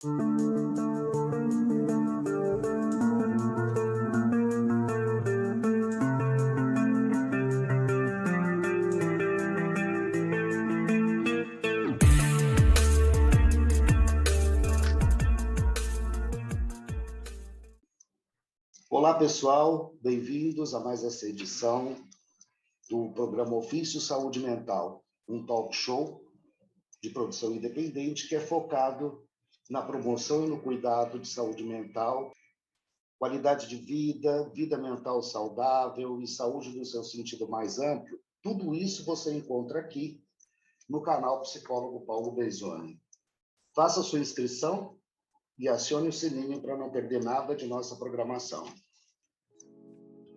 Olá, pessoal, bem-vindos a mais essa edição do programa Ofício Saúde Mental, um talk show de produção independente que é focado na promoção e no cuidado de saúde mental, qualidade de vida, vida mental saudável e saúde no seu sentido mais amplo. Tudo isso você encontra aqui no canal Psicólogo Paulo Bezzoni. Faça sua inscrição e acione o sininho para não perder nada de nossa programação.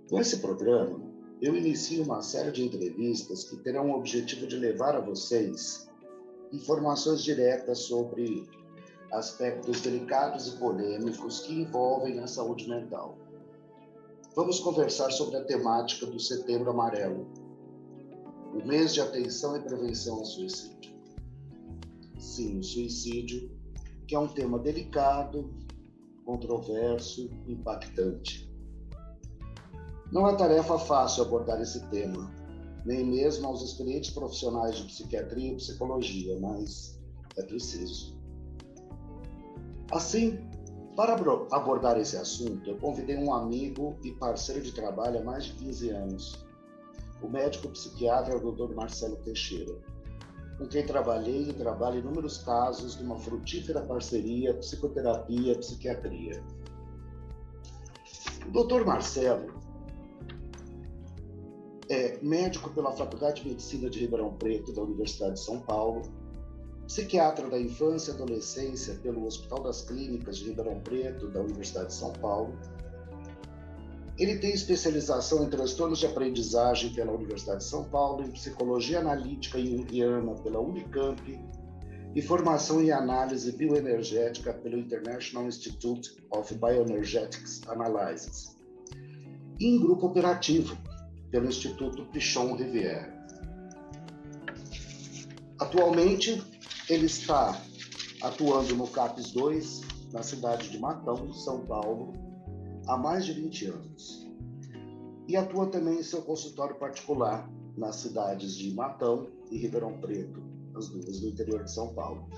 Com esse programa, eu inicio uma série de entrevistas que terão o objetivo de levar a vocês informações diretas sobre aspectos delicados e polêmicos que envolvem a saúde mental. Vamos conversar sobre a temática do Setembro Amarelo, o mês de atenção e prevenção ao suicídio. Sim, o suicídio, que é um tema delicado, controverso, impactante. Não é tarefa fácil abordar esse tema, nem mesmo aos experientes profissionais de psiquiatria e psicologia, mas é preciso. Assim, para abordar esse assunto, eu convidei um amigo e parceiro de trabalho há mais de 15 anos, o médico psiquiatra Dr. Marcelo Teixeira, com quem trabalhei e trabalho em inúmeros casos de uma frutífera parceria psicoterapia-psiquiatria. O Dr. Marcelo é médico pela Faculdade de Medicina de Ribeirão Preto, da Universidade de São Paulo, psiquiatra da infância e adolescência pelo Hospital das Clínicas de Ribeirão Preto, da Universidade de São Paulo. Ele tem especialização em transtornos de aprendizagem pela Universidade de São Paulo, em psicologia analítica junguiana pela Unicamp e formação em análise bioenergética pelo International Institute of Bioenergetics Analysis, e em grupo operativo pelo Instituto Pichon Rivière. Atualmente, ele está atuando no CAPS 2, na cidade de Matão, São Paulo, há mais de 20 anos. E atua também em seu consultório particular, nas cidades de Matão e Ribeirão Preto, as duas do interior de São Paulo.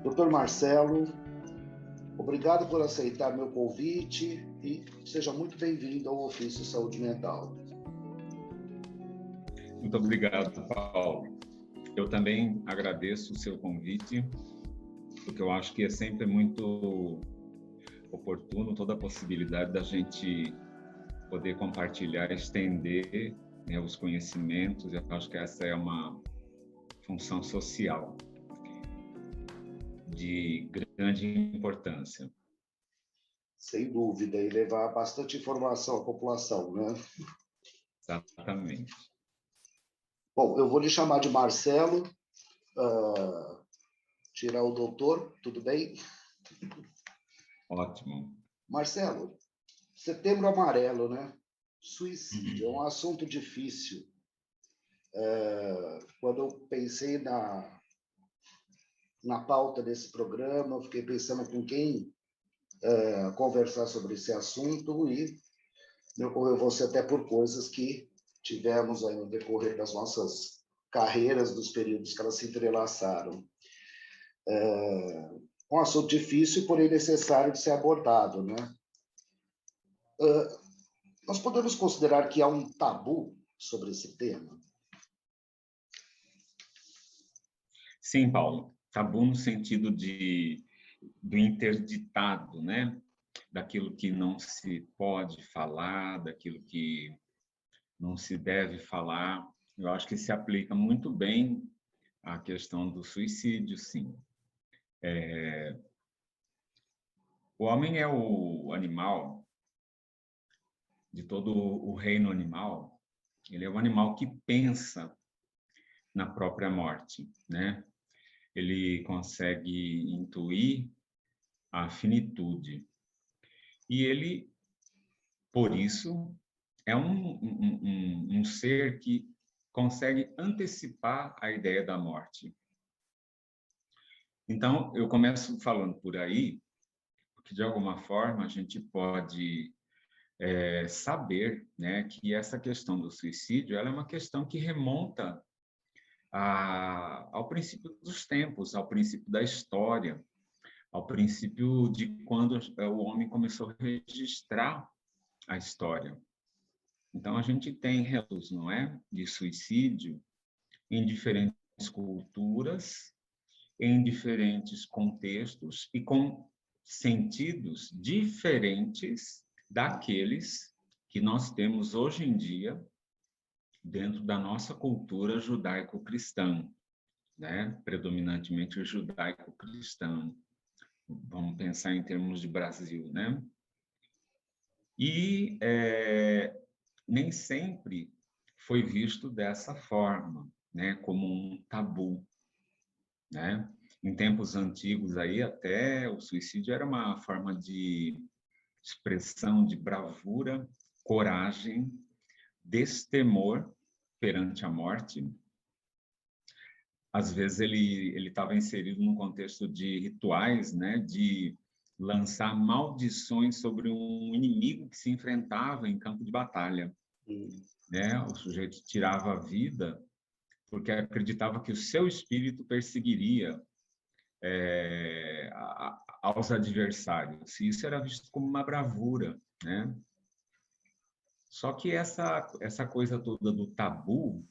Dr. Marcelo, obrigado por aceitar meu convite e seja muito bem-vindo ao Ofício Saúde Mental. Muito obrigado, Paulo. Eu também agradeço o seu convite, porque eu acho que é sempre muito oportuno toda a possibilidade da gente poder compartilhar, estender, né, os conhecimentos. Eu acho que essa é uma função social de grande importância. Sem dúvida, e levar bastante informação à população, né? Exatamente. Bom, eu vou lhe chamar de Marcelo, tirar o doutor, tudo bem? Ótimo. Marcelo, Setembro Amarelo, né? Suicídio é um assunto difícil. Quando eu pensei na pauta desse programa, eu fiquei pensando com quem conversar sobre esse assunto e me ocorreu você até por coisas que tivemos aí no decorrer das nossas carreiras, dos períodos que elas se entrelaçaram. Um assunto difícil, porém necessário de ser abordado, né? Nós podemos considerar que há um tabu sobre esse tema? Sim, Paulo. Tabu no sentido do interditado, né? Daquilo que não se pode falar, daquilo que não se deve falar. Eu acho que se aplica muito bem à questão do suicídio, sim. O homem é o animal, de todo o reino animal, ele é o animal que pensa na própria morte, né? Ele consegue intuir a finitude. E ele, por isso, é um ser que consegue antecipar a ideia da morte. Então, eu começo falando por aí, porque de alguma forma a gente pode saber, né, que essa questão do suicídio, ela é uma questão que remonta ao princípio dos tempos, ao princípio da história, ao princípio de quando o homem começou a registrar a história. Então, a gente tem relatos, não é, de suicídio em diferentes culturas, em diferentes contextos e com sentidos diferentes daqueles que nós temos hoje em dia dentro da nossa cultura judaico-cristã, né? Predominantemente judaico-cristã. Vamos pensar em termos de Brasil, né? E nem sempre foi visto dessa forma, né? Como um tabu, né? Em tempos antigos aí até o suicídio era uma forma de expressão de bravura, coragem, destemor perante a morte. Às vezes ele estava inserido num contexto de rituais, né, de lançar maldições sobre um inimigo que se enfrentava em campo de batalha, né? O sujeito tirava a vida porque acreditava que o seu espírito perseguiria aos adversários. E isso era visto como uma bravura, né? Só que essa coisa toda do tabu,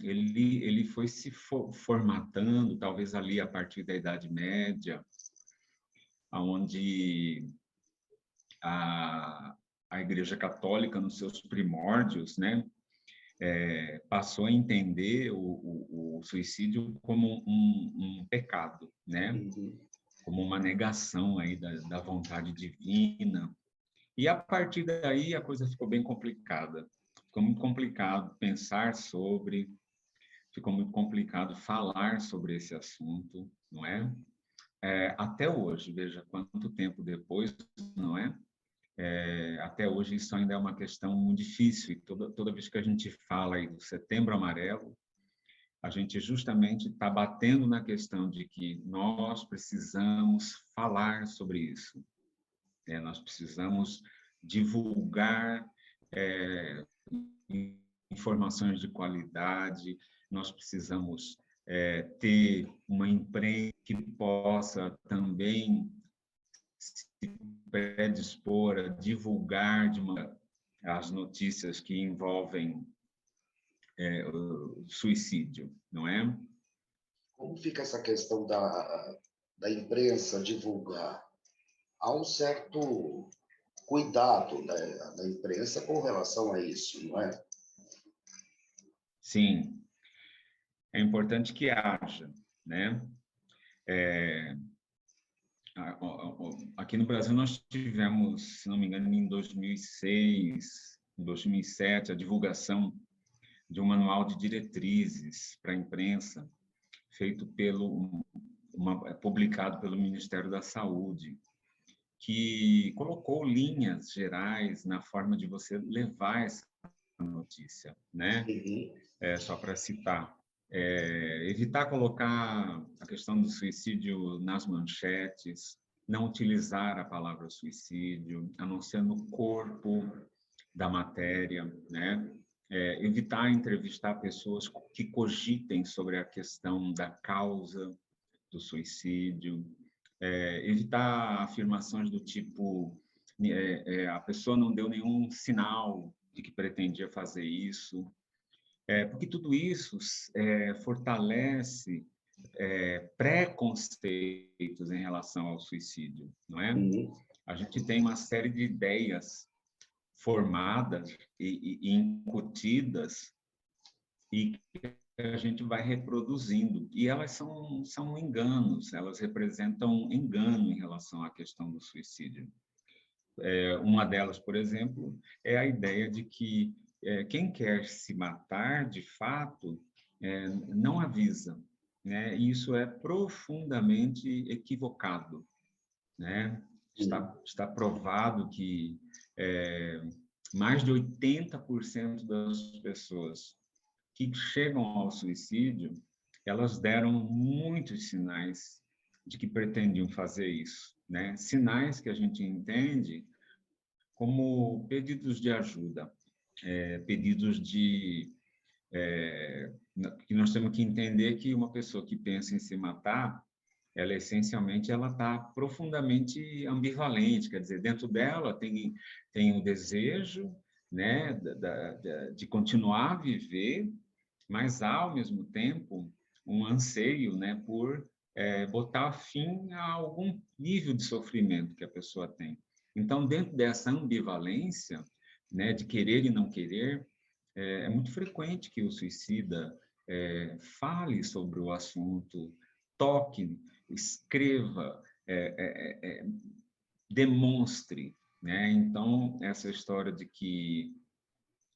ele foi se formatando, talvez ali a partir da Idade Média, onde a, a Igreja Católica, nos seus primórdios, né, passou a entender o suicídio como um pecado, né, como uma negação aí da vontade divina. E a partir daí a coisa ficou bem complicada. Ficou muito complicado pensar sobre, ficou muito complicado falar sobre esse assunto, não é? Até hoje, veja quanto tempo depois, não é? Até hoje isso ainda é uma questão muito difícil. E toda vez que a gente fala aí do Setembro Amarelo, a gente justamente está batendo na questão de que nós precisamos falar sobre isso. Nós precisamos divulgar informações de qualidade, nós precisamos ter uma imprensa que possa também se predispor a divulgar as notícias que envolvem o suicídio, não é? Como fica essa questão da imprensa divulgar? Há um certo cuidado da imprensa com relação a isso, não é? Sim, é importante que haja, né? Aqui no Brasil nós tivemos, se não me engano, em 2006, em 2007, a divulgação de um manual de diretrizes para a imprensa, feito publicado pelo Ministério da Saúde, que colocou linhas gerais na forma de você levar essa notícia, né? Só para citar. Evitar colocar a questão do suicídio nas manchetes, não utilizar a palavra suicídio, a não ser no corpo da matéria, né? Evitar entrevistar pessoas que cogitem sobre a questão da causa do suicídio, evitar afirmações do tipo a pessoa não deu nenhum sinal de que pretendia fazer isso, porque tudo isso fortalece preconceitos em relação ao suicídio, não é? A gente tem uma série de ideias formadas e incutidas e que a gente vai reproduzindo. E elas são enganos, elas representam engano em relação à questão do suicídio. Uma delas, por exemplo, é a ideia de que quem quer se matar, de fato, não avisa, né? E isso é profundamente equivocado, né? Está provado que mais de 80% das pessoas que chegam ao suicídio, elas deram muitos sinais de que pretendiam fazer isso, né? Sinais que a gente entende como pedidos de ajuda, pedidos de que nós temos que entender que uma pessoa que pensa em se matar, ela essencialmente ela está profundamente ambivalente, quer dizer, dentro dela tem o desejo, né, de continuar a viver, mas há, ao mesmo tempo, um anseio, né, por botar fim a algum nível de sofrimento que a pessoa tem. Então, dentro dessa ambivalência, né, de querer e não querer, é muito frequente que o suicida fale sobre o assunto, toque, escreva, demonstre, né? Então, essa história de que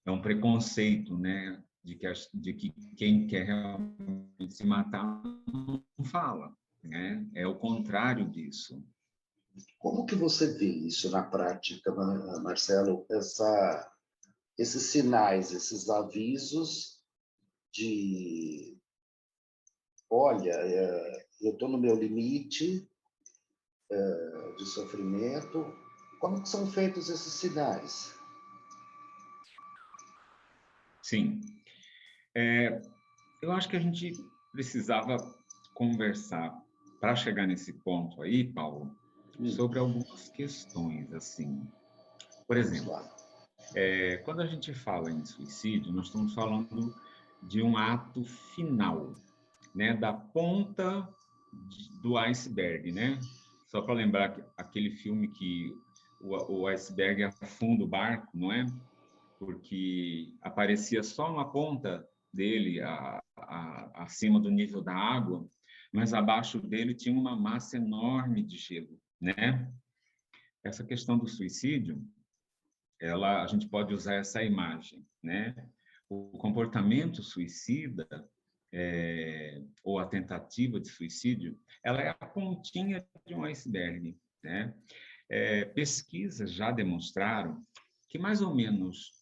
é um preconceito, né? De que quem quer realmente se matar não fala, né? É o contrário disso. Como que você vê isso na prática, Marcelo? Esses sinais, esses avisos de, olha, eu estou no meu limite de sofrimento. Como que são feitos esses sinais? Sim. Eu acho que a gente precisava conversar para chegar nesse ponto aí, Paulo, sobre algumas questões, assim. Por Vamos exemplo, lá. quando a gente fala em suicídio, nós estamos falando de um ato final, né, da ponta do iceberg, né? Só para lembrar aquele filme que o iceberg afunda o barco, não é? Porque aparecia só uma ponta dele acima do nível da água, mas abaixo dele tinha uma massa enorme de gelo, né? Essa questão do suicídio, a gente pode usar essa imagem, né? O comportamento suicida ou a tentativa de suicídio, ela é a pontinha de um iceberg, né? Pesquisas já demonstraram que mais ou menos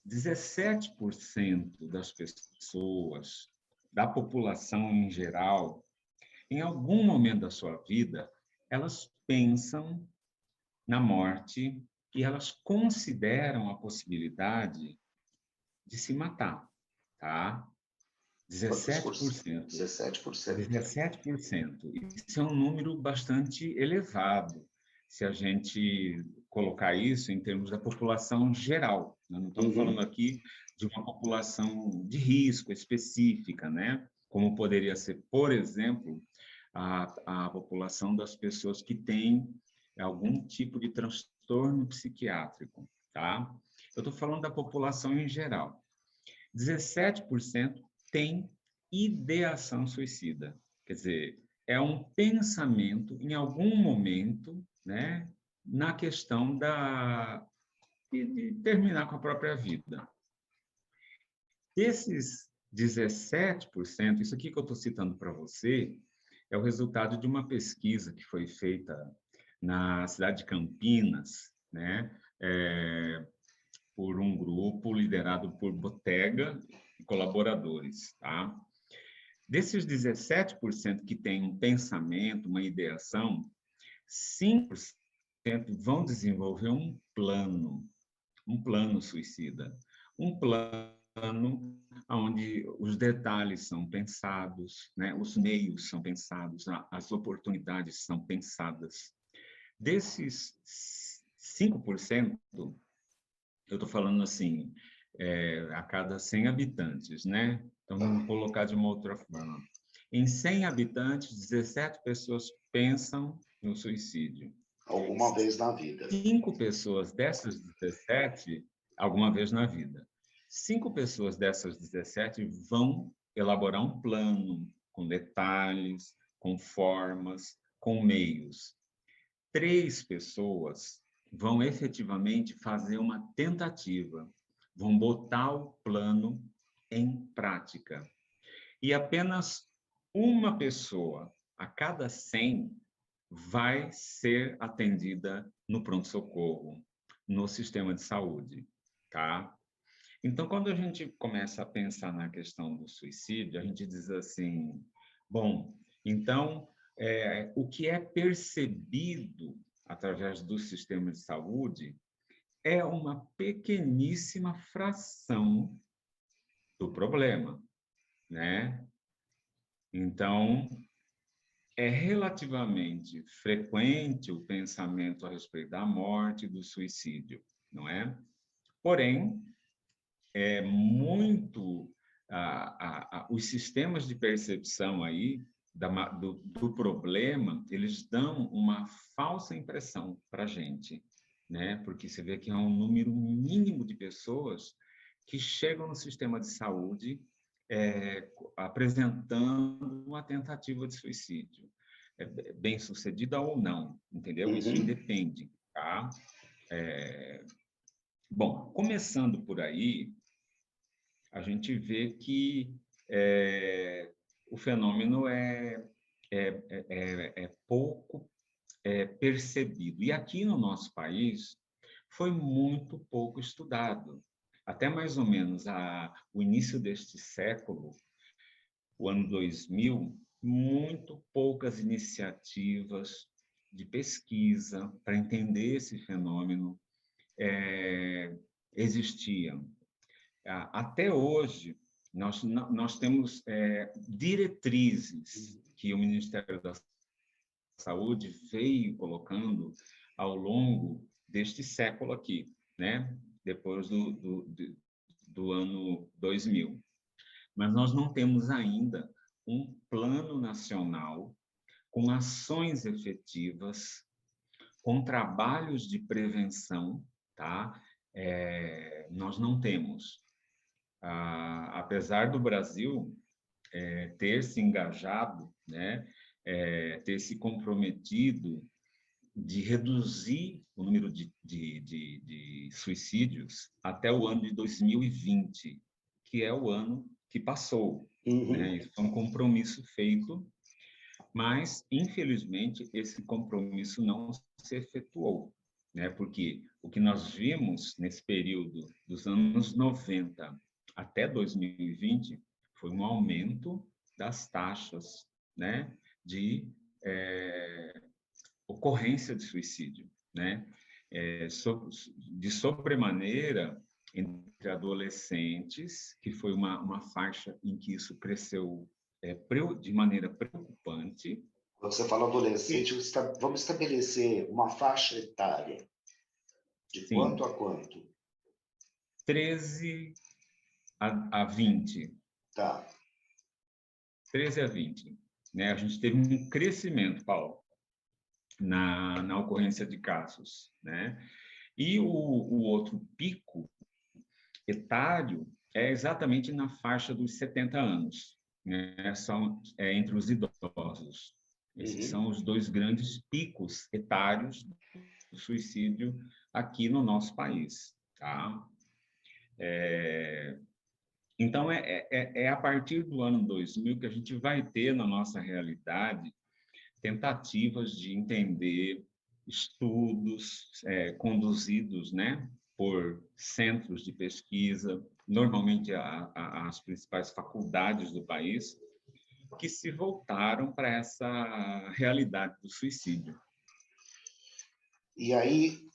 17% das pessoas, da população em geral, em algum momento da sua vida, elas pensam na morte e elas consideram a possibilidade de se matar, tá? Quantos por cento? 17%. 17%. 17%. Isso é um número bastante elevado, se a gente colocar isso em termos da população geral. Nós não estamos falando aqui de uma população de risco específica, né? Como poderia ser, por exemplo, a população das pessoas que têm algum tipo de transtorno psiquiátrico, tá? Eu estou falando da população em geral. 17% tem ideação suicida. Quer dizer, é um pensamento em algum momento, né, na questão de terminar com a própria vida. Desses 17%, isso aqui que eu estou citando para você, é o resultado de uma pesquisa que foi feita na cidade de Campinas, né, por um grupo liderado por Botega e colaboradores, tá? Desses 17% que têm um pensamento, uma ideação, 5% vão desenvolver um plano suicida, um plano onde os detalhes são pensados, né? Os meios são pensados, as oportunidades são pensadas. Desses 5%, eu estou falando assim, a cada 100 habitantes, né? Então, vamos colocar de uma outra forma. Em 100 habitantes, 17 pessoas pensam no suicídio. Alguma vez na vida. 5 pessoas dessas 17, alguma vez na vida. 5 pessoas dessas 17 vão elaborar um plano com detalhes, com formas, com meios. 3 pessoas vão efetivamente fazer uma tentativa, vão botar o plano em prática. E apenas uma pessoa a cada 100 vai ser atendida no pronto-socorro, no sistema de saúde, tá? Então, quando a gente começa a pensar na questão do suicídio, a gente diz assim, bom, então o que é percebido através do sistema de saúde é uma pequeníssima fração do problema, né? Então, é relativamente frequente o pensamento a respeito da morte, do suicídio, não é? Porém, é muito os sistemas de percepção aí do problema, eles dão uma falsa impressão para a gente, né? Porque você vê que é um número mínimo de pessoas que chegam no sistema de saúde apresentando uma tentativa de suicídio, bem-sucedida ou não, entendeu? Isso Uhum. independe, tá? Bom, começando por aí, a gente vê que o fenômeno é pouco percebido. E aqui no nosso país foi muito pouco estudado. Até mais ou menos o início deste século, o ano 2000, muito poucas iniciativas de pesquisa para entender esse fenômeno existiam. Até hoje, nós temos diretrizes que o Ministério da Saúde veio colocando ao longo deste século aqui, né? Depois do ano 2000. Mas nós não temos ainda um plano nacional com ações efetivas, com trabalhos de prevenção, tá? Nós não temos. Apesar do Brasil ter se engajado, né, ter se comprometido de reduzir o número de suicídios até o ano de 2020, que é o ano que passou. Uhum. Né? Isso foi um compromisso feito, mas, infelizmente, esse compromisso não se efetuou, né? Porque o que nós vimos nesse período dos anos 90 até 2020 foi um aumento das taxas, né, de ocorrência de suicídio, né? De sobremaneira entre adolescentes, que foi uma faixa em que isso cresceu de maneira preocupante. Quando você fala E, adolescente, vamos estabelecer uma faixa etária de quanto sim, a quanto? 13 a 20. Tá. 13 a 20. Né? A gente teve um crescimento, Paulo, na ocorrência de casos. Né? E o outro pico etário é exatamente na faixa dos 70 anos, né? São entre os idosos. Esses Uhum. são os dois grandes picos etários do suicídio aqui no nosso país, tá? Então, é a partir do ano 2000 que a gente vai ter na nossa realidade tentativas de entender estudos conduzidos, né, por centros de pesquisa, normalmente as principais faculdades do país, que se voltaram para essa realidade do suicídio. E aí,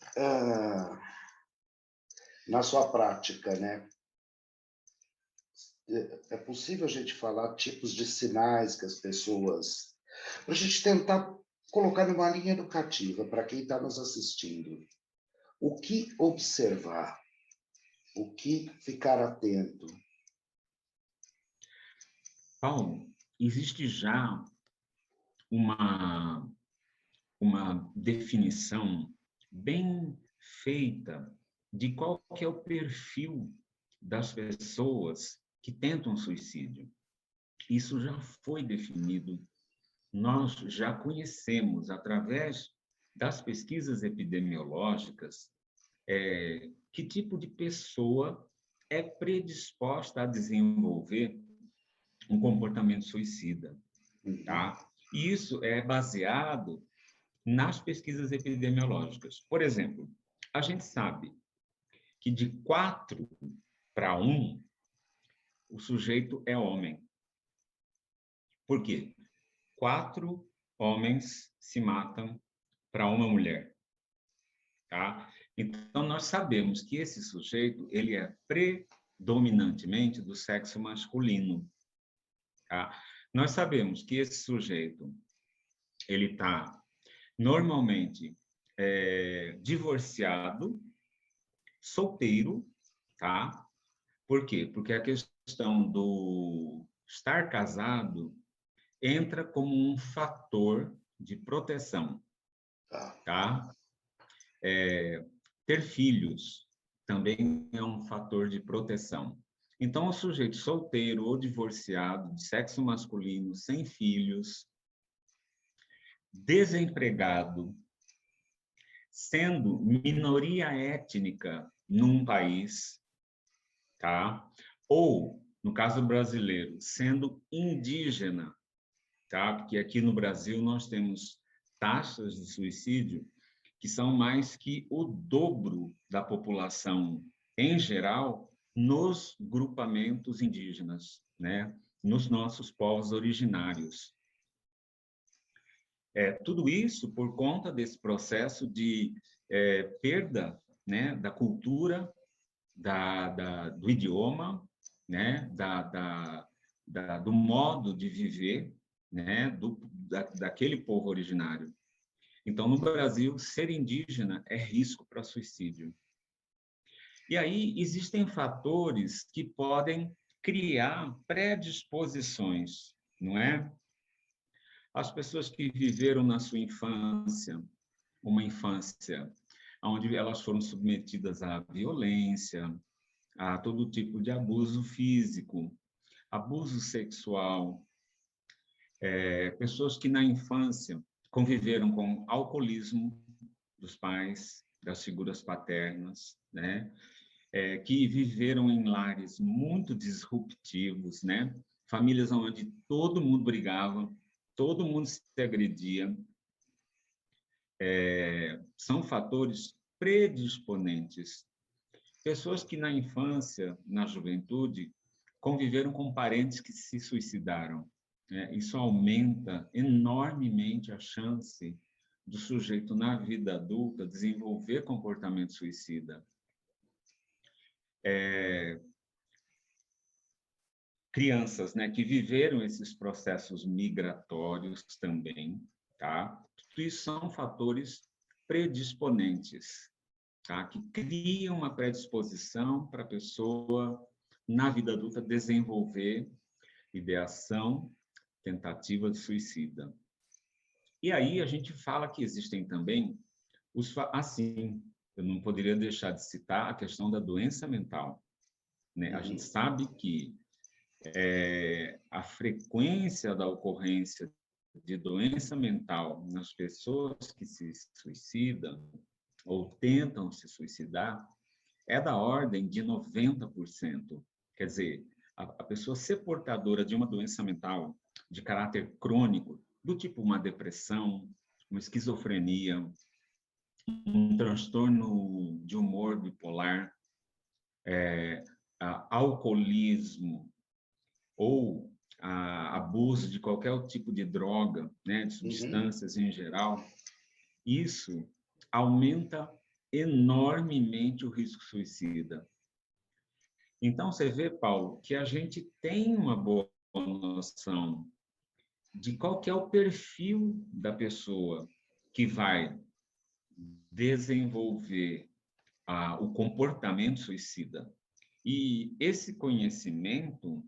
na sua prática, né, é possível a gente falar tipos de sinais que as pessoas, para a gente tentar colocar numa linha educativa para quem está nos assistindo, o que observar, o que ficar atento. Paulo, existe já uma, uma definição bem feita de qual que é o perfil das pessoas que tentam suicídio. Isso já foi definido, nós já conhecemos, através das pesquisas epidemiológicas, que tipo de pessoa é predisposta a desenvolver um comportamento suicida, Uhum. tá? E isso é baseado nas pesquisas epidemiológicas. Por exemplo, a gente sabe que de 4 para 1, o sujeito é homem. Por quê? 4 homens se matam para uma mulher, tá? Então, nós sabemos que esse sujeito, ele é predominantemente do sexo masculino, tá? Nós sabemos que esse sujeito, ele está normalmente divorciado, solteiro, tá? Por quê? Porque a questão do estar casado entra como um fator de proteção, Tá. tá? Ter filhos também é um fator de proteção. Então, o sujeito solteiro ou divorciado, de sexo masculino, sem filhos, desempregado, sendo minoria étnica num país, tá? Ou, no caso brasileiro, sendo indígena, tá? Porque aqui no Brasil nós temos taxas de suicídio que são mais que o dobro da população em geral nos grupamentos indígenas, né? Nos nossos povos originários. Tudo isso por conta desse processo de perda, né, da cultura, do idioma, né, do modo de viver, né, daquele povo originário. Então, no Brasil, ser indígena é risco para suicídio. E aí existem fatores que podem criar predisposições, não é? As pessoas que viveram na sua infância, uma infância onde elas foram submetidas à violência, a todo tipo de abuso físico, abuso sexual, pessoas que na infância conviveram com alcoolismo dos pais, das figuras paternas, né? Que viveram em lares muito disruptivos, né? Famílias onde todo mundo brigava, todo mundo se agredia, são fatores predisponentes. Pessoas que na infância, na juventude, conviveram com parentes que se suicidaram, né? Isso aumenta enormemente a chance do sujeito, na vida adulta, desenvolver comportamento suicida. Crianças, né, que viveram esses processos migratórios também, tá? Tudo isso são fatores predisponentes, tá? Que criam uma predisposição para a pessoa, na vida adulta, desenvolver ideação, tentativa de suicida. E aí a gente fala que existem também assim, eu não poderia deixar de citar a questão da doença mental, né? A gente sabe que a frequência da ocorrência de doença mental nas pessoas que se suicidam ou tentam se suicidar é da ordem de 90%. Quer dizer, a pessoa ser portadora de uma doença mental de caráter crônico, do tipo uma depressão, uma esquizofrenia, um transtorno de humor bipolar, alcoolismo, ou abuso de qualquer tipo de droga, né, de substâncias em geral, isso aumenta enormemente o risco suicida. Então, você vê, Paulo, que a gente tem uma boa noção de qual que é o perfil da pessoa que vai desenvolver o comportamento suicida. E esse conhecimento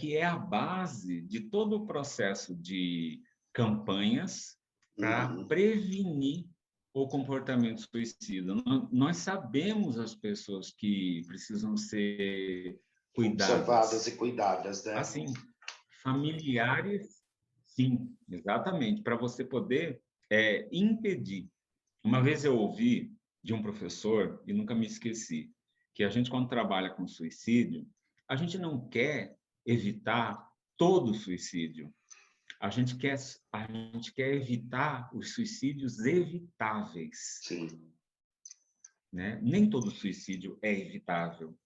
que é a base de todo o processo de campanhas para prevenir o comportamento suicida. Nós sabemos as pessoas que precisam ser cuidadas. Observadas e cuidadas, né? Assim, familiares, sim, exatamente, para você poder impedir. Uma vez eu ouvi de um professor, e nunca me esqueci, que a gente, quando trabalha com suicídio, a gente não quer evitar todo o suicídio. A gente quer evitar os suicídios evitáveis. Sim. Né? Nem todo suicídio é evitável,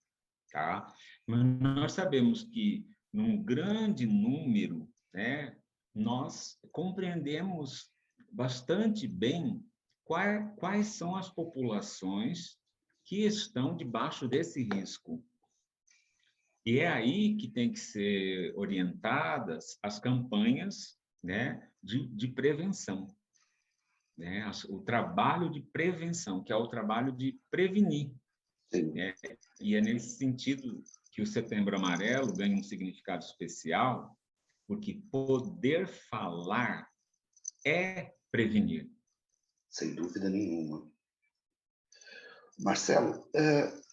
tá? Mas nós sabemos que num grande número, né, nós compreendemos bastante bem quais são as populações que estão debaixo desse risco. E é aí que tem que ser orientadas as campanhas, né, de prevenção, né? O trabalho de prevenção, que é o trabalho de prevenir. Né? E é nesse sentido que o Setembro Amarelo ganha um significado especial, porque poder falar é prevenir. Sem dúvida nenhuma. Marcelo,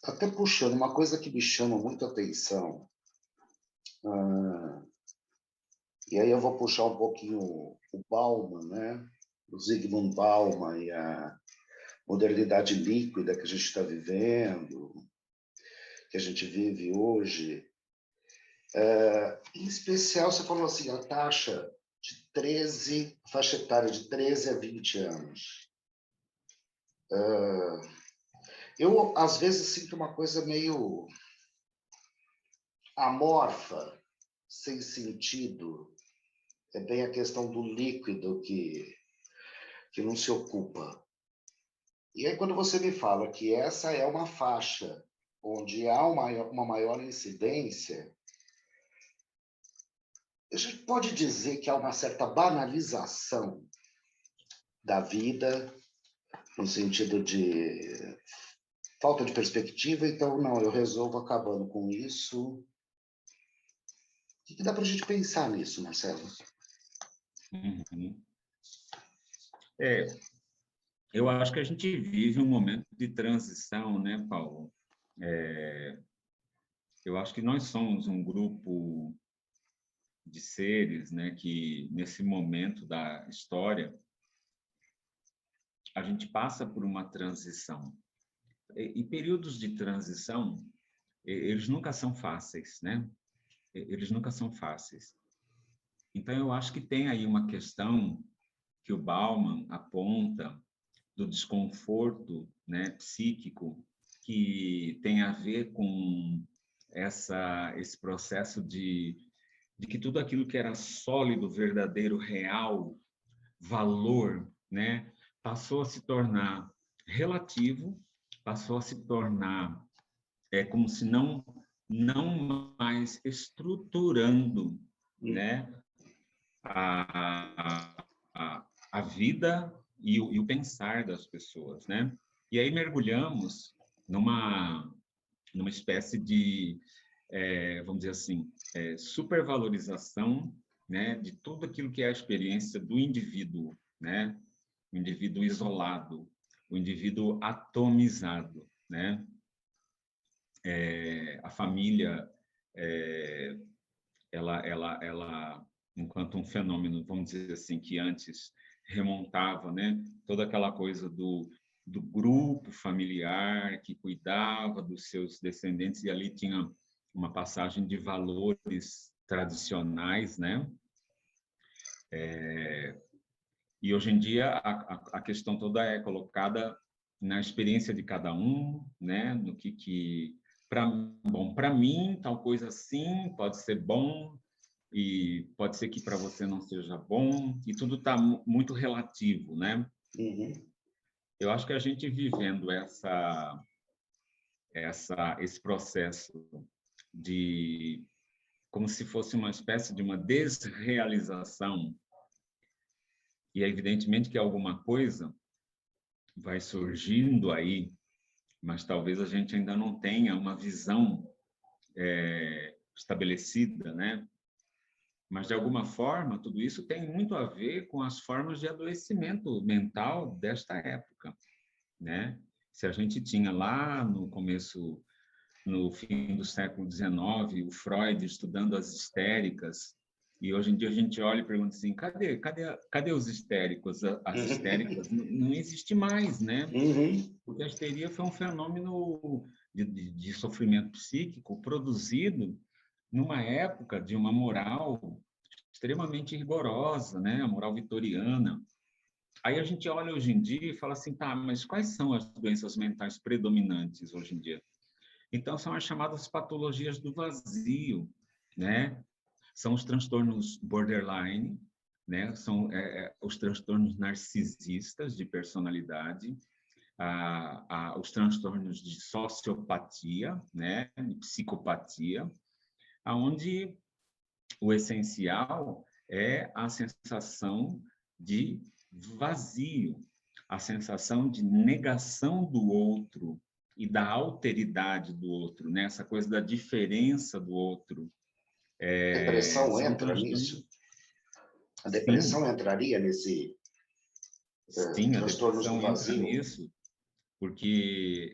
até puxando, uma coisa que me chama muito a atenção, e aí eu vou puxar um pouquinho o Bauman, né? O Zygmunt Bauman e a modernidade líquida que a gente está vivendo, que a gente vive hoje. Em especial, você falou assim, a taxa de 13, faixa etária de 13 a 20 anos. Eu, às vezes, sinto uma coisa meio amorfa, sem sentido. É bem a questão do líquido que não se ocupa. E aí, quando você me fala que essa é uma faixa onde há uma maior incidência, a gente pode dizer que há uma certa banalização da vida, no sentido de falta de perspectiva, então, não, eu resolvo acabando com isso. O que dá para a gente pensar nisso, Marcelo? Uhum. Eu acho que a gente vive um momento de transição, né, Paulo? Eu acho que nós somos um grupo de seres, né, que nesse momento da história a gente passa por uma transição. E períodos de transição, eles nunca são fáceis, né? Eles nunca são fáceis. Então, eu acho que tem aí uma questão que o Bauman aponta do desconforto, né, psíquico, que tem a ver com esse processo de que tudo aquilo que era sólido, verdadeiro, real, valor, né, passou a se tornar relativo, passou a se tornar como se não mais estruturando, né, a vida e o pensar das pessoas, né? E aí mergulhamos numa espécie de, vamos dizer assim, supervalorização, né, de tudo aquilo que é a experiência do indivíduo, né? O indivíduo isolado, o indivíduo atomizado, né? A família, ela, enquanto um fenômeno, vamos dizer assim, que antes remontava, né, toda aquela coisa do grupo familiar que cuidava dos seus descendentes, e ali tinha uma passagem de valores tradicionais, né? E hoje em dia a questão toda é colocada na experiência de cada um, né? No que para mim tal coisa assim pode ser bom e pode ser que para você não seja bom, e tudo está muito relativo, né? Uhum. Eu acho que a gente vivendo esse processo de como se fosse uma espécie de uma desrealização, e é evidentemente que alguma coisa vai surgindo aí, mas talvez a gente ainda não tenha uma visão estabelecida, né? Mas, de alguma forma, tudo isso tem muito a ver com as formas de adoecimento mental desta época, né? Se a gente tinha lá no começo, no fim do século XIX, o Freud estudando as histéricas, e hoje em dia a gente olha e pergunta assim, cadê os histéricos? As histéricas não existe mais, né? Uhum. Porque a histeria foi um fenômeno de sofrimento psíquico produzido numa época de uma moral extremamente rigorosa, né? A moral vitoriana. Aí a gente olha hoje em dia e fala assim, tá, mas quais são as doenças mentais predominantes hoje em dia? Então, são as chamadas patologias do vazio, né? São os transtornos borderline, né? São os transtornos narcisistas de personalidade, os transtornos de sociopatia, né? De psicopatia, aonde o essencial é a sensação de vazio, a sensação de negação do outro e da alteridade do outro, né? Essa coisa da diferença do outro. A depressão São entra nisso? transtornos. A depressão Sim, entraria nesse sim, a transtornos do depressão entra vazio? nisso, porque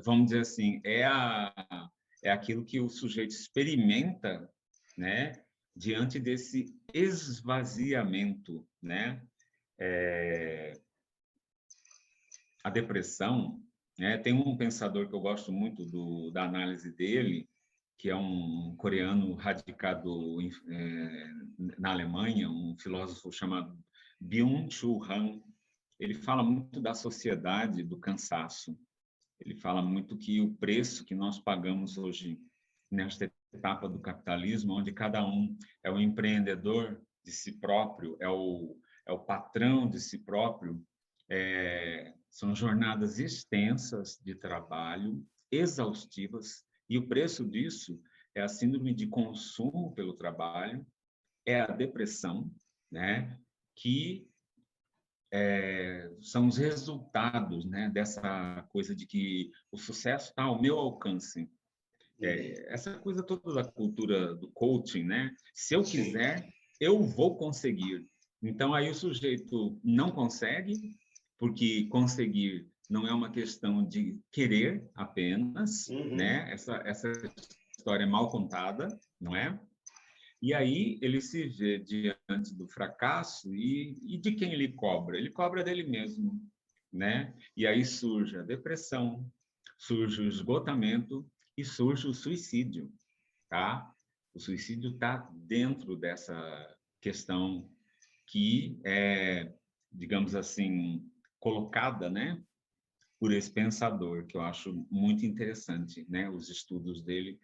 vamos dizer assim, é aquilo que o sujeito experimenta, né, diante desse esvaziamento, né? A depressão, né, tem um pensador que eu gosto muito da análise dele, que é um coreano radicado na Alemanha, um filósofo chamado Byung-Chul Han. Ele fala muito da sociedade do cansaço. Ele fala muito que o preço que nós pagamos hoje nesta etapa do capitalismo, onde cada um é o empreendedor de si próprio, é o patrão de si próprio, são jornadas extensas de trabalho, exaustivas, e o preço disso é a síndrome de consumo pelo trabalho, é a depressão, né, que são os resultados, né, dessa coisa de que o sucesso está ao meu alcance. Essa coisa toda da cultura do coaching, né? Se eu Sim. quiser, eu vou conseguir. Então, aí o sujeito não consegue, porque conseguir não é uma questão de querer apenas, Uhum. né? Essa história é mal contada, não é? E aí ele se vê diante do fracasso e de quem ele cobra? Ele cobra dele mesmo, né? E aí surge a depressão, surge o esgotamento e surge o suicídio, tá? O suicídio está dentro dessa questão que é, digamos assim, colocada, né, por esse pensador, que eu acho muito interessante, né, os estudos dele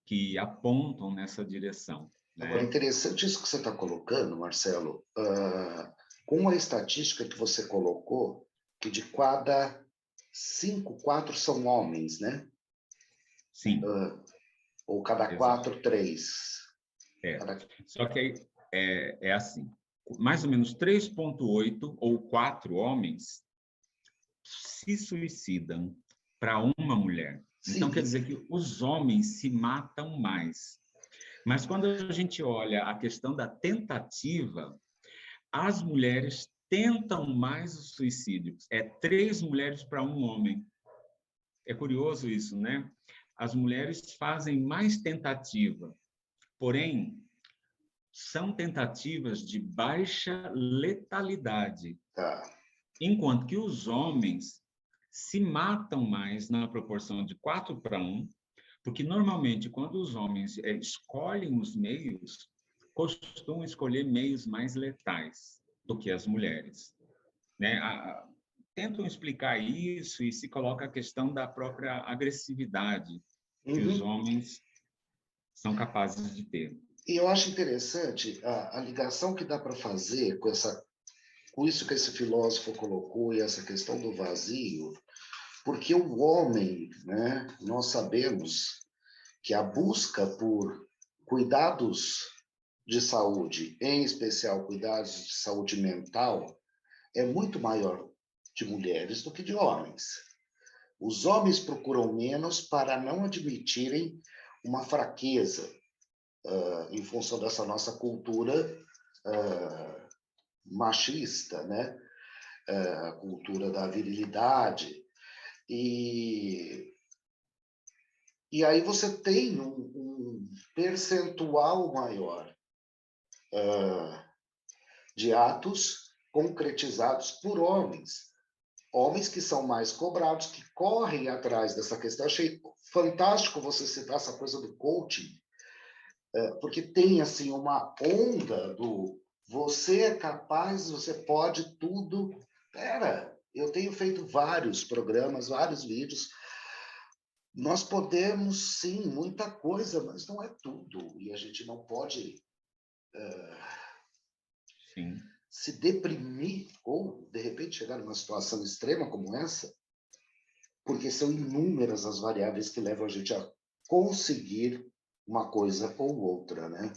que apontam nessa direção, Agora, né? interessante isso que você está colocando, Marcelo, com a estatística que você colocou, que de cada 5, 4 são homens, né? Sim, Ou cada exato. 4, 3. É. Cada... Só que aí é assim, mais ou menos 3,8 ou 4 homens se suicidam para uma mulher. Então, quer Sim, dizer que os homens se matam mais. Mas quando a gente olha a questão da tentativa, as mulheres tentam mais o suicídio. É 3 mulheres para um homem. É curioso isso, né? As mulheres fazem mais tentativa, porém, são tentativas de baixa letalidade, tá. enquanto que os homens se matam mais na proporção de 4 para 1, porque normalmente quando os homens escolhem os meios, costumam escolher meios mais letais do que as mulheres, né? Tentam explicar isso e se coloca a questão da própria agressividade que os Uhum. homens são capazes de ter. E eu acho interessante a ligação que dá para fazer com isso que esse filósofo colocou e essa questão do vazio, porque o homem, né, nós sabemos que a busca por cuidados de saúde, em especial cuidados de saúde mental, é muito maior de mulheres do que de homens. Os homens procuram menos para não admitirem uma fraqueza, em função dessa nossa cultura machista, né? A cultura da virilidade. E, e aí você tem um percentual maior de atos concretizados por homens. Homens que são mais cobrados, que correm atrás dessa questão. Achei fantástico você citar essa coisa do coaching, porque tem assim uma onda do você é capaz, você pode tudo. Pera, eu tenho feito vários programas, vários vídeos. Nós podemos, sim, muita coisa, mas não é tudo. E a gente não pode Sim. Se deprimir ou, de repente, chegar numa situação extrema como essa, porque são inúmeras as variáveis que levam a gente a conseguir uma coisa ou outra, né?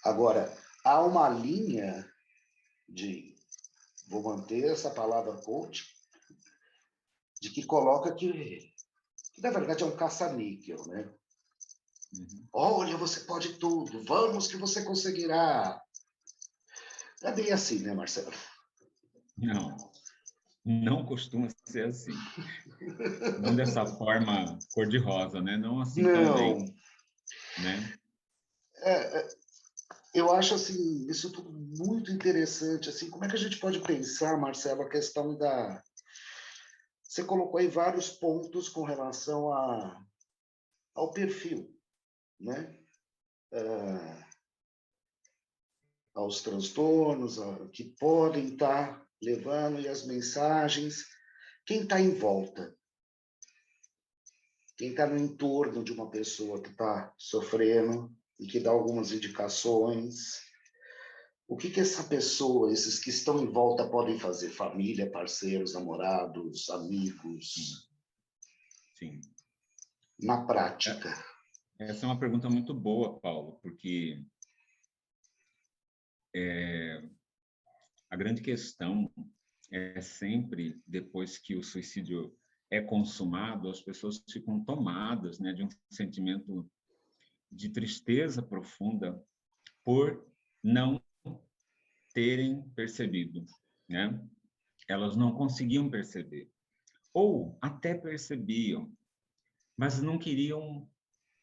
Agora, há uma linha de, vou manter essa palavra coach, de que coloca que na verdade é um caça-níquel, né? Uhum. Olha, você pode tudo, vamos que você conseguirá. É bem assim, né, Marcelo? Não costuma ser assim. Não dessa forma cor-de-rosa, né? Não assim Não, também, né? é, eu acho assim isso tudo muito interessante. Assim, como é que a gente pode pensar, Marcelo, a questão da... Você colocou aí vários pontos com relação ao perfil, né? Aos transtornos que podem estar levando e as mensagens. Quem está em volta? Quem está no entorno de uma pessoa que está sofrendo e que dá algumas indicações. O que essa pessoa, esses que estão em volta, podem fazer? Família, parceiros, namorados, Sim, amigos, sim. na prática. Essa é uma pergunta muito boa, Paulo, porque a grande questão é sempre, depois que o suicídio é consumado, as pessoas ficam tomadas, né, de um sentimento de tristeza profunda por não terem percebido, né? Elas não conseguiam perceber. Ou até percebiam, mas não queriam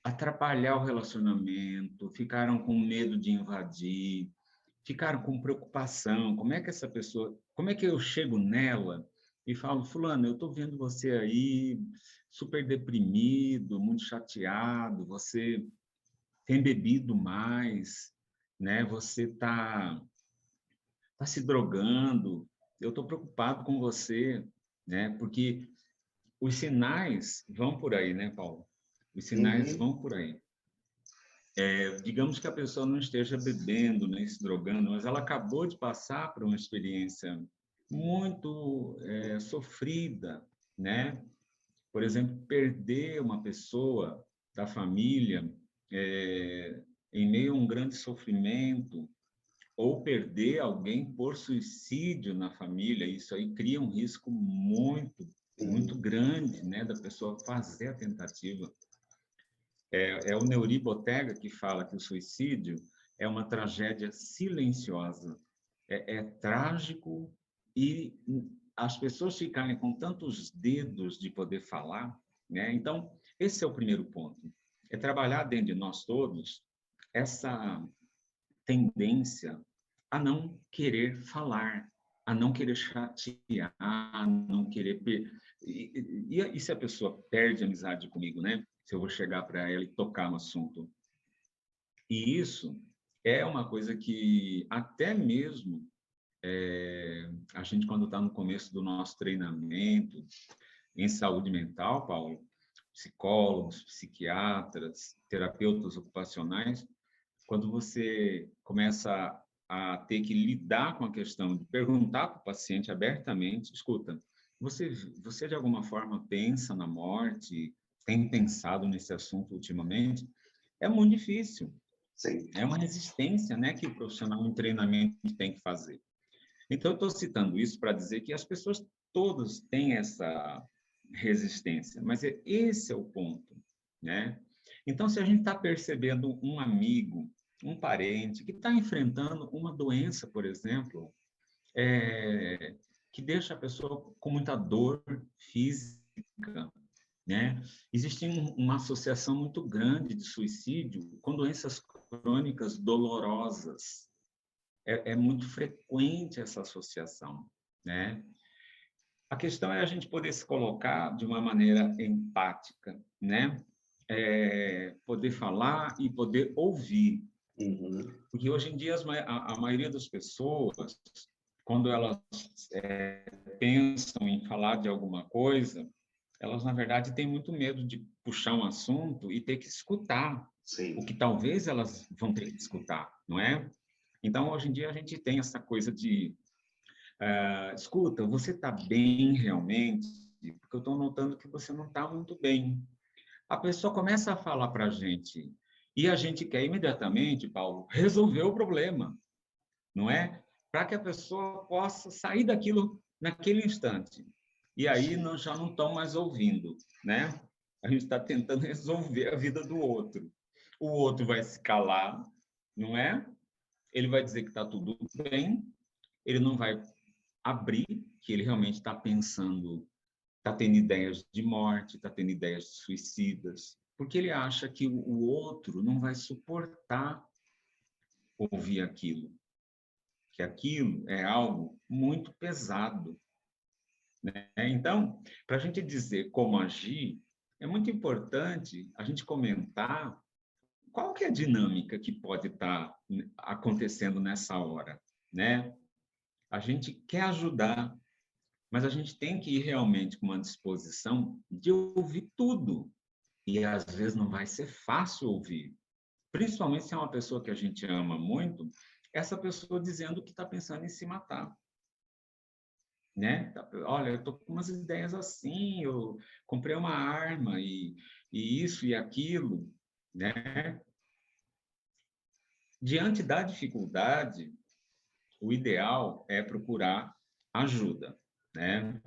atrapalhar o relacionamento, ficaram com medo de invadir, ficaram com preocupação. Como é que essa pessoa, como é que eu chego nela e falo, fulano, eu estou vendo você aí super deprimido, muito chateado, você tem bebido mais, né? Você tá se drogando. Eu estou preocupado com você, né? Porque os sinais vão por aí, né, Paulo? Os sinais Uhum. vão por aí. Digamos que a pessoa não esteja bebendo, nem se drogando, mas ela acabou de passar por uma experiência muito sofrida, né? Por exemplo, perder uma pessoa da família em meio a um grande sofrimento, ou perder alguém por suicídio na família, isso aí cria um risco muito Sim. grande, né, da pessoa fazer a tentativa. É o Neuri Botega que fala que o suicídio é uma tragédia silenciosa. É trágico e as pessoas ficarem com tantos dedos de poder falar, né? Então, esse é o primeiro ponto. É trabalhar dentro de nós todos essa tendência a não querer falar, a não querer chatear, a não querer... E se a pessoa perde a amizade comigo, né? Se eu vou chegar para ela e tocar no assunto. E isso é uma coisa que até mesmo a gente, quando está no começo do nosso treinamento em saúde mental, Paulo, psicólogos, psiquiatras, terapeutas ocupacionais, quando você começa a ter que lidar com a questão de perguntar para o paciente abertamente, escuta, você de alguma forma pensa na morte, tem pensado nesse assunto ultimamente? É muito difícil. Sim. É uma resistência, né, que o profissional em treinamento tem que fazer. Então, eu estou citando isso para dizer que as pessoas todas têm essa resistência, mas esse é o ponto, né? Então, se a gente está percebendo um amigo, um parente que está enfrentando uma doença, por exemplo, que deixa a pessoa com muita dor física, né? Existe uma associação muito grande de suicídio com doenças crônicas dolorosas. É muito frequente essa associação, né? A questão é a gente poder se colocar de uma maneira empática, né? Poder falar e poder ouvir. Uhum. Porque hoje em dia a maioria das pessoas, quando elas pensam em falar de alguma coisa, elas na verdade têm muito medo de puxar um assunto e ter que escutar o Sim. que talvez elas vão ter que escutar, não é? Então, hoje em dia, a gente tem essa coisa de, escuta, você está bem realmente? Porque eu estou notando que você não está muito bem. A pessoa começa a falar para a gente, e a gente quer imediatamente, Paulo, resolver o problema, não é? Para que a pessoa possa sair daquilo naquele instante. E aí nós já não estamos mais ouvindo, né? A gente está tentando resolver a vida do outro. O outro vai se calar, não é? Ele vai dizer que está tudo bem, ele não vai abrir que ele realmente está pensando, está tendo ideias de morte, está tendo ideias de suicidas, porque ele acha que o outro não vai suportar ouvir aquilo, que aquilo é algo muito pesado, né? Então, para a gente dizer como agir, é muito importante a gente comentar qual que é a dinâmica que pode estar acontecendo nessa hora, né? A gente quer ajudar, mas a gente tem que ir realmente com uma disposição de ouvir tudo. E às vezes não vai ser fácil ouvir, principalmente se é uma pessoa que a gente ama muito, essa pessoa dizendo que está pensando em se matar, né? Olha, eu estou com umas ideias assim, eu comprei uma arma e isso e aquilo, né? Diante da dificuldade, o ideal é procurar ajuda, né?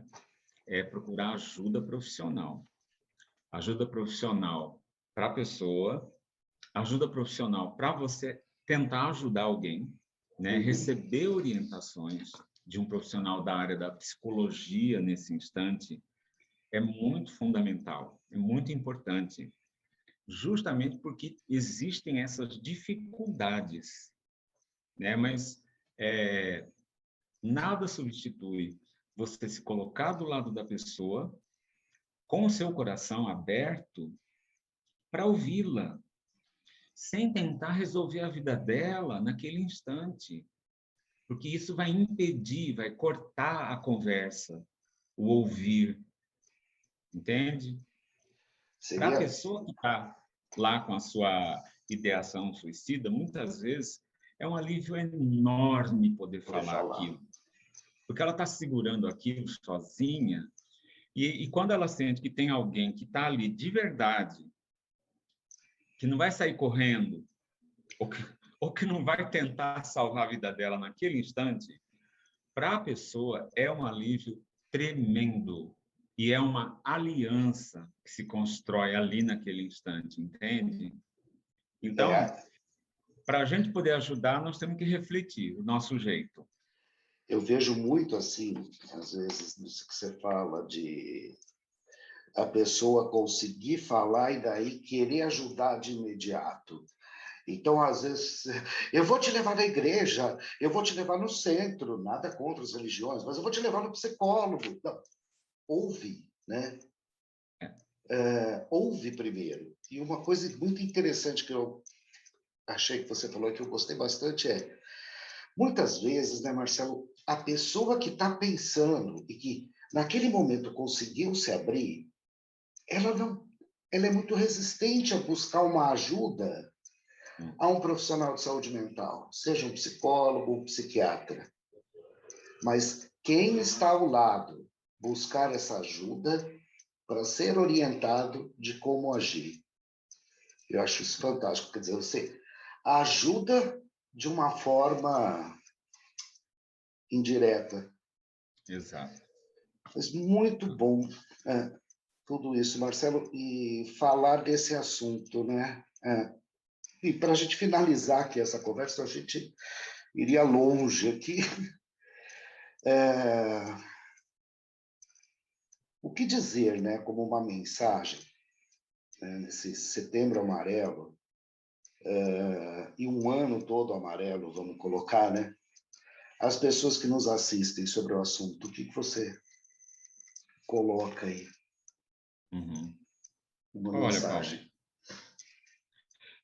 É procurar ajuda profissional. Ajuda profissional para a pessoa, ajuda profissional para você tentar ajudar alguém, né? Receber orientações de um profissional da área da psicologia nesse instante é muito fundamental, é muito importante, justamente porque existem essas dificuldades, né? Mas nada substitui você se colocar do lado da pessoa com o seu coração aberto para ouvi-la, sem tentar resolver a vida dela naquele instante, porque isso vai impedir, vai cortar a conversa, o ouvir, entende? Para a Seria, pessoa que está lá com a sua ideação suicida, muitas vezes é um alívio enorme poder poder falar falar. aquilo, porque ela está segurando aquilo sozinha, e quando ela sente que tem alguém que está ali de verdade, que não vai sair correndo, ou que não vai tentar salvar a vida dela naquele instante, para a pessoa é um alívio tremendo e é uma aliança que se constrói ali naquele instante, entende? Então, É, para a gente poder ajudar, nós temos que refletir o nosso jeito. eu vejo muito assim, às vezes, nisso que você fala de a pessoa conseguir falar e daí querer ajudar de imediato. Então, às vezes, eu vou te levar na igreja, eu vou te levar no centro, nada contra as religiões, mas eu vou te levar no psicólogo. Não, ouve, né? Ouve primeiro. E uma coisa muito interessante que eu achei que você falou e que eu gostei bastante é, muitas vezes, né, Marcelo, a pessoa que está pensando e que naquele momento conseguiu se abrir, ela não, ela é muito resistente a buscar uma ajuda a um profissional de saúde mental, seja um psicólogo, um psiquiatra. Mas quem está ao lado buscar essa ajuda para ser orientado de como agir. Eu acho isso fantástico. Quer dizer, você ajuda de uma forma indireta. Exato. Mas muito bom tudo isso, Marcelo, e falar desse assunto, né? E para a gente finalizar aqui essa conversa, a gente iria longe aqui. O que dizer, né, como uma mensagem, né, nesse setembro amarelo, e um ano todo amarelo, vamos colocar, né? As pessoas que nos assistem sobre o assunto, o que você coloca aí? Uhum. Uma Olha, Paulo, mensagem.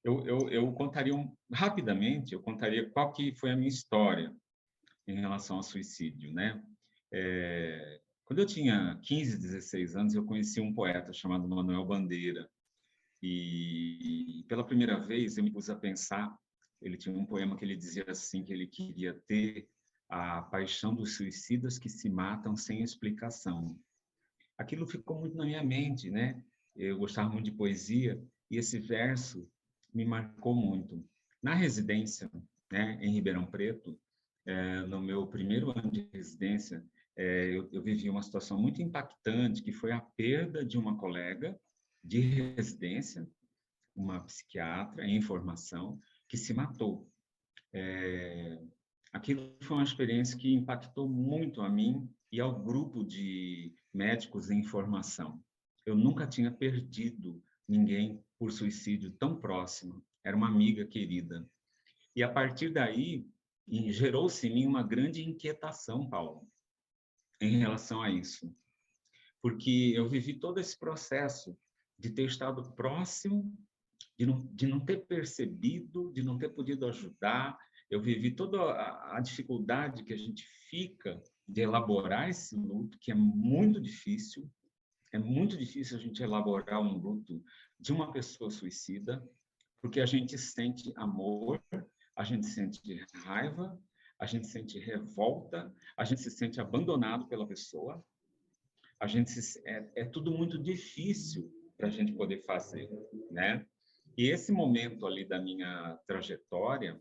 eu contaria rapidamente, eu contaria qual que foi a minha história em relação ao suicídio, né? Quando eu tinha 15, 16 anos, eu conheci um poeta chamado Manuel Bandeira. E pela primeira vez eu me pus a pensar Ele tinha um poema que ele dizia assim, que ele queria ter a paixão dos suicidas que se matam sem explicação. Aquilo ficou muito na minha mente, né? Eu gostava muito de poesia e esse verso me marcou muito. Na residência, né, em Ribeirão Preto, no meu primeiro ano de residência, eu vivi uma situação muito impactante, que foi a perda de uma colega de residência, uma psiquiatra em formação, que se matou. Aquilo foi uma experiência que impactou muito a mim e ao grupo de médicos em formação. Eu nunca tinha perdido ninguém por suicídio tão próximo. Era uma amiga querida. E a partir daí, gerou-se em mim uma grande inquietação, Paulo, em relação a isso. Porque eu vivi todo esse processo de ter estado próximo, de não ter percebido, de não ter podido ajudar. Eu vivi toda a dificuldade que a gente fica de elaborar esse luto, que é muito difícil. É muito difícil a gente elaborar um luto de uma pessoa suicida, porque a gente sente amor, a gente sente raiva, a gente sente revolta, a gente se sente abandonado pela pessoa. É tudo muito difícil para a gente poder fazer, né? E esse momento ali da minha trajetória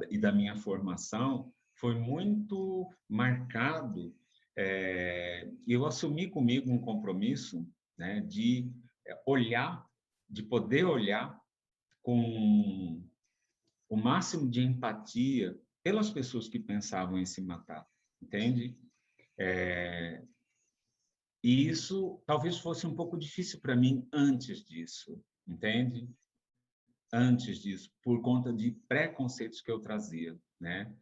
e da minha formação foi muito marcado. Eu assumi comigo um compromisso, né, de olhar, de poder olhar com o máximo de empatia pelas pessoas que pensavam em se matar, entende? E isso talvez fosse um pouco difícil para mim antes disso, entende? Antes disso, por conta de preconceitos que eu trazia, né?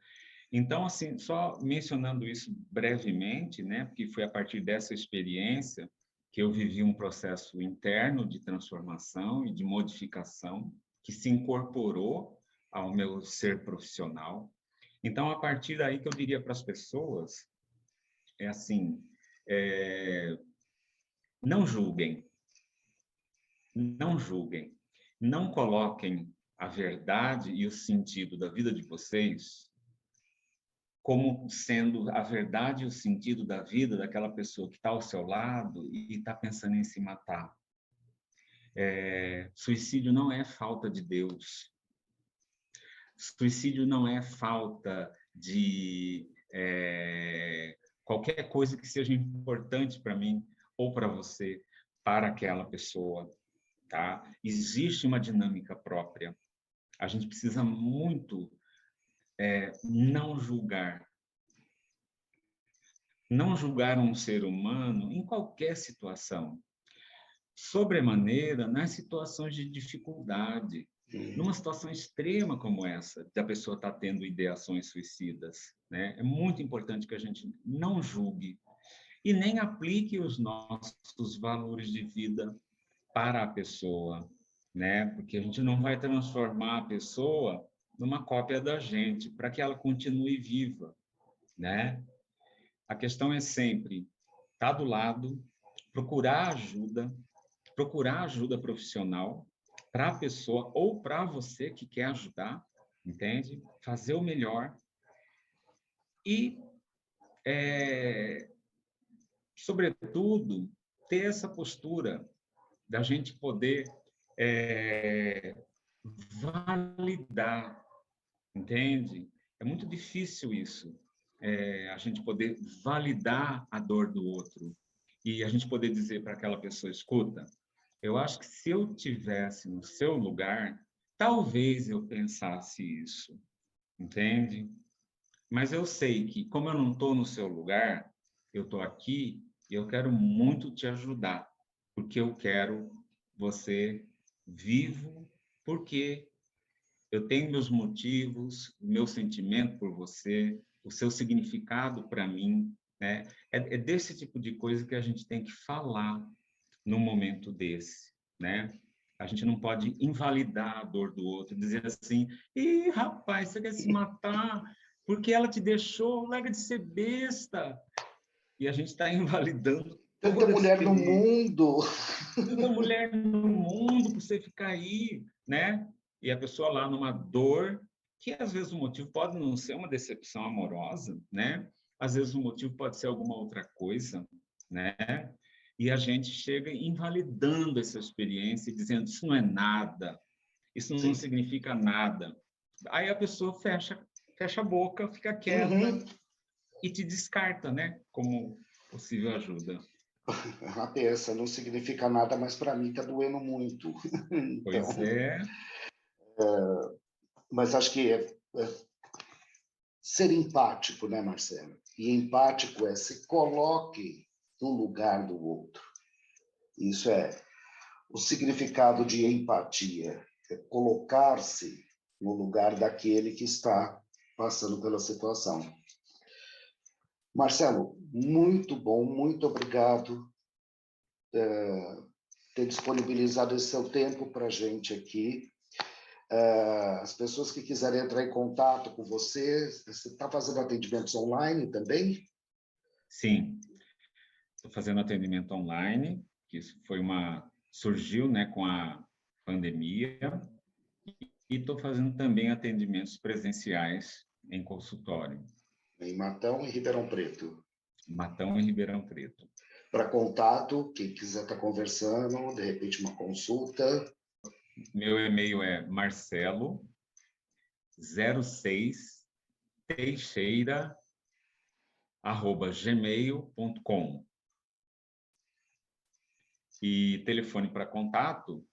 Então, assim, só mencionando isso brevemente, né, porque foi a partir dessa experiência que eu vivi um processo interno de transformação e de modificação que se incorporou ao meu ser profissional. Então, a partir daí que eu diria para as pessoas, é assim, não julguem, não julguem, não coloquem a verdade e o sentido da vida de vocês como sendo a verdade e o sentido da vida daquela pessoa que está ao seu lado e está pensando em se matar. Suicídio não é falta de Deus. Suicídio não é falta de qualquer coisa que seja importante para mim ou para você, para aquela pessoa, tá? Existe uma dinâmica própria. A gente precisa muito não julgar. Não julgar um ser humano em qualquer situação. Sobremaneira, nas situações de dificuldade. Numa situação extrema como essa, da pessoa estar tendo ideações suicidas, né? É muito importante que a gente não julgue e nem aplique os nossos valores de vida para a pessoa, né? Porque a gente não vai transformar a pessoa numa cópia da gente, para que ela continue viva, né? A questão é sempre estar do lado, procurar ajuda profissional para a pessoa ou para você que quer ajudar, entende? Fazer o melhor e, sobretudo, ter essa postura da gente poder validar, entende? É muito difícil isso, a gente poder validar a dor do outro e a gente poder dizer para aquela pessoa, escuta, eu acho que se eu tivesse no seu lugar, talvez eu pensasse isso, entende? Mas eu sei que, como eu não estou no seu lugar, eu estou aqui e eu quero muito te ajudar, porque eu quero você vivo, porque eu tenho meus motivos, meu sentimento por você, o seu significado para mim, né? É desse tipo de coisa que a gente tem que falar num momento desse, né? A gente não pode invalidar a dor do outro, dizer assim, ih, rapaz, você quer se matar porque ela te deixou, larga de ser besta. E a gente está invalidando Tanta toda a mulher no experiência. mundo. Tanta mulher no mundo para você ficar aí, né? e a pessoa lá numa dor, que às vezes o motivo pode não ser uma decepção amorosa, né? Às vezes o motivo pode ser alguma outra coisa, né? E a gente chega invalidando essa experiência, dizendo isso não é nada, isso não Sim. significa nada. Aí a pessoa fecha a boca, fica quieta Uhum. e te descarta, né? Como possível ajuda. A peça não significa nada, mas para mim está doendo muito. Então, Pois é, mas acho que é ser empático, né, Marcelo? E empático é se coloque no lugar do outro. Isso é o significado de empatia, é colocar-se no lugar daquele que está passando pela situação. Marcelo, muito bom, muito obrigado por ter disponibilizado esse seu tempo para a gente aqui. As pessoas que quiserem entrar em contato com você está fazendo atendimentos online também? sim. Estou fazendo atendimento online, que isso surgiu, né, com a pandemia, e estou fazendo também atendimentos presenciais em consultório, Em Matão e Ribeirão Preto. Matão e Ribeirão Preto. Para contato, quem quiser estar conversando, de repente uma consulta. Meu e-mail é marcelo06teixeira@gmail.com. E telefone para contato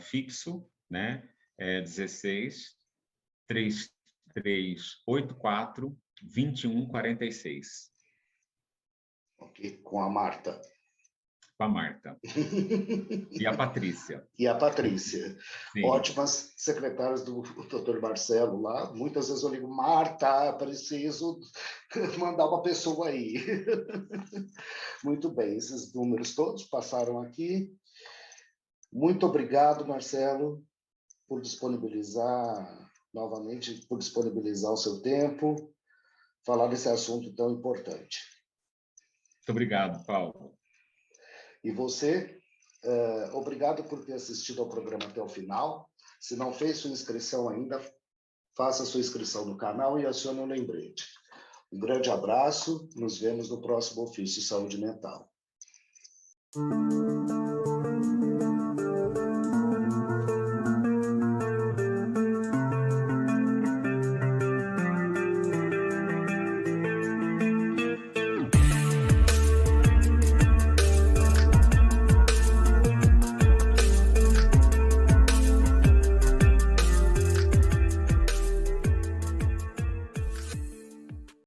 fixo, né? 16 3384 2146. Ok, com a Marta. Com a Marta. E a Patrícia. E a Patrícia. Sim. Ótimas secretárias do Dr. Marcelo lá. Muitas vezes eu ligo, Marta, preciso mandar uma pessoa aí. Muito bem, esses números todos passaram aqui. Muito obrigado, Marcelo, por disponibilizar novamente, por disponibilizar o seu tempo, falar desse assunto tão importante. Muito obrigado, Paulo. E você, obrigado por ter assistido ao programa até o final. Se não fez sua inscrição ainda, faça sua inscrição no canal e acione o lembrete. Um grande abraço, nos vemos no próximo Ofício Saúde Mental.